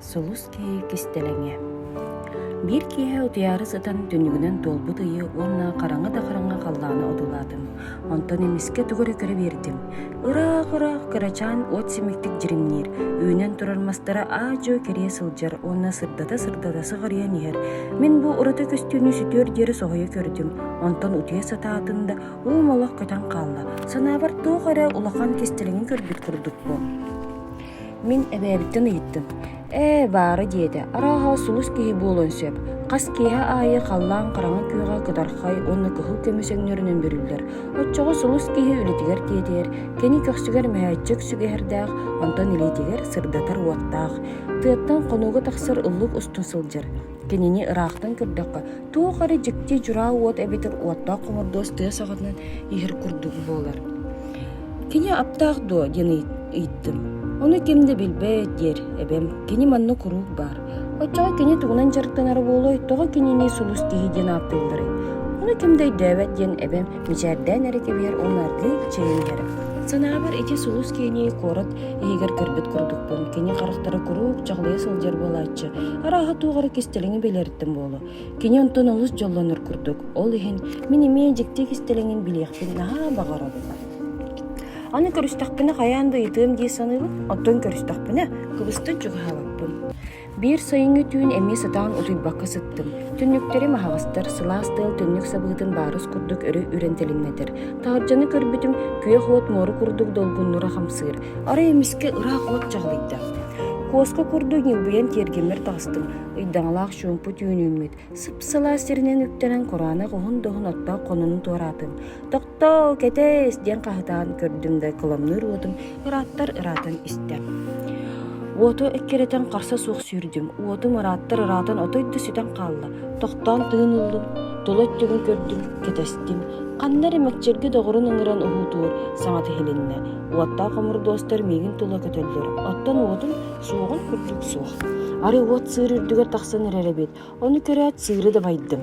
Солус кей кистелеңе. Bir киһэ утуяры сытан түнүгүнэн толбут ыйы уонна караңа да караңа халлааны одуладым. Онтон эмиске түгөрө көрө бердим. Ыраах кырачаан от симиктик жиримнир. Үйнен турармастара аажо керие сылжар, уонна сырдата сыгарыян иһэр. Мен бу урата көстүүнү сүтүөр диэри соһойо көрдүм. Онтон утуя сатаатында уумолох көтөн калла. Санаабар туохара улахан кистелеңин көрбүт курдук бу. Мен эбээбиттен ыйыттым. Бары диэдэ, араға сулус киһи буолон сөп. Қас киһэ аайы қаллаан қараңа күйға кыдархай, онны кыһыл көмөсөңнөрүнөн бүрүллер. Отчоҕо сулус киһи үлетигер диэтигер, кени көксүгер мэһээччик сүгэһэрдээх, онтон илетигер сырдатар уоттаах. Тыаттан конуга тахсар ыллык устун сылдьар. Кенини ыраахтан көрдөккө, туохары жикти жураа уот эбитер уоттаах комордоос тыа саҕатынан иһир курдугу буолар. Кини аптаах дуо диэн ыйыттым. Onu kimde bilbet yer, ebem, kini manno kuruk bar. Oçağa kini tuğunan jarıktanarı boğloy, toğa kinini sulus kihi diyen aptılları. Onu kimde dövet diyen ebem, miçerden ereke bir onlargı çeyin yeri. Sanabar eti sulus kini korat, eğer kırbet kurduk bun, kini karaktara kuruk, çağlaya sılcar boğlayçı. Araha tuğarı kistelini belirttim boğlu. Kini onton olus jollanır kurduk. Ol ihin, minime jikti kistelinin biliyakpin naha bağaradı. Аны көрүстахпына хаяанда итым дии саныылым, оттон көрүстахпына кыбыста жугаһабаппын. Бир сайыҥҥы түүн эмиэ сатаан утуйбакка сыттым. Түннүктери маһаҕастар сылаастыал түннүк сабыытын баарыс курдук өрү үрентелимнетер. Таһырдьаны көрбүтүм күө хуот мору курдук долгуннура хамсыыр. Ара эмиске ыраах хуот чаҕылыйда. Коска курдук ньылбыйан тиэргеммер таҕыстым. Ыйдаҥалаах шуумпу түүнүүммүт. Сып-сылаа сиринен үктэнэн кораана коһун-доһун оттаах конунун туораатым. «Токтоо, кетээс» диэн хаһытаан көрдүм да кыламныр уотум, ырааттар ыраатан истэ. Уото эккеретен карса суох сүүрдүм. Уотум ырааттар ыраатан отойду сүтэн хаалла. Тохтоон тыыныллым. Толот түгүн көрдүм, кетестим. Каннар эмекчерги доҕурун ыҥыран уһуутуур саҥаты хилинне. Уоттаа комурдуостар миигин тула көтөллөр. Оттон уотум суоҕун курдук суох. Ары уот сыыр үрдүгэр тахсан эрэребит. Ону көрөөт сыыры да байдым.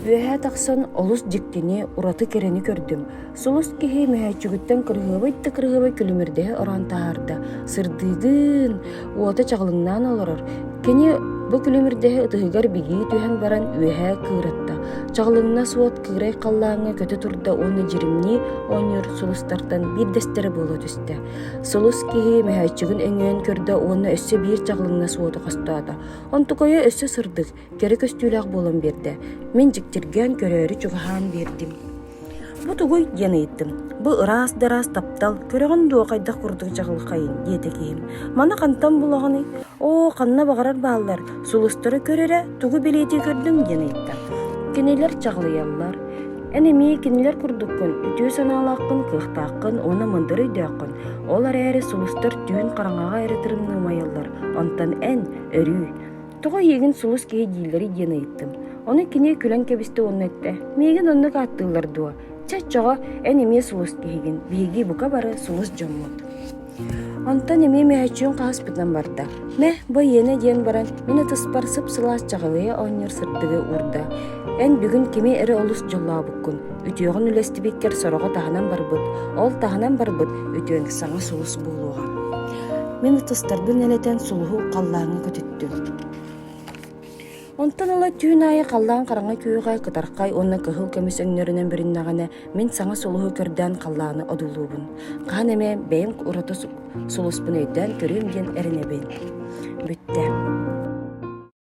Үөһэ тахсан олус дьиктини ураты керени көрдүм. Сулус киһи мэһээччүгүттэн кырыһыбай күлүмүрдэһэ орон таарда. Сырдыыгын уота чаҕылыҥнаан олорор. Кини бу күлүмүрдэһэ ытыһыгар бигии түһэн баран үөһэ кыыратта. Чаҕылыҥна суот кыырай халлааҥҥа көтө турда уонна жиримни оонньор сулустартан биир дэстере буола түстэ. Сулус киһи мэһээччигин өҥүөн көрдө уонна өссө биир чаҕылыҥна суоту хостуата. Онтукойо өссө сырдык, кери көстүүлээх буолан биэрдэ. Мен дьиктиргээн көрөөрү чугаһаан биэрдим. Бу тугуй диэн ыйыттым. Бу ыраас-дараас таптал, көрөҕөн дуокайдах курдук чаҕылхайын диэте киһим. Мана хантан булаганы, ханна багарар бааллар, сулустары көрөрө, тугу билети көрдүм диэн ыйыттым. Кинилер чаҕылыяллар. Энеми кинилер курдуккун, үтүү санаалааккын, кыахтааккын, уона мындыры үдөөхкүн. Олар эри сулустар түүн караңага эретирымнымайаллар. Онтон эн өрүү. Туга иегин сулус киһи дииллери диэн ыйыттым. Оны кини күлэн кэбисте уоннетте. Миигин оннук ааттыылар дуо. Чаччоҕо эн эмиэ сулус киһигин, биһиги бука бары сулус дьоммут. Онтон эмиэ мэһээчүүн хаһаспытынан барда. Бу иэне диэн баран, мин ытыспар сып-сылаас чаҕылыйа оонньор сырдыгы урда. Эн бүгүн кими эре олус дьоллаабыккун. Үтүөҕүн үлэстибиккер сороҕо таһанан барбыт. Ол таһанан барбыт үтүөн саҥа сулус буолуоҕа. Мин ытыстарбын элетен сулуһу халлааҥҥа көтүттүм. Онтон ала түүн аайы халлаан караңа күйүгай кытархай онна кыһыл көмүсөҥнөрүнөн бириннагана мин саҥа сулуһу көрдөөн халлааны одулуубун. Хаан эме бэйэм урата сулуспун өйдөөн көрүм диэн эренебин. Бүттэ.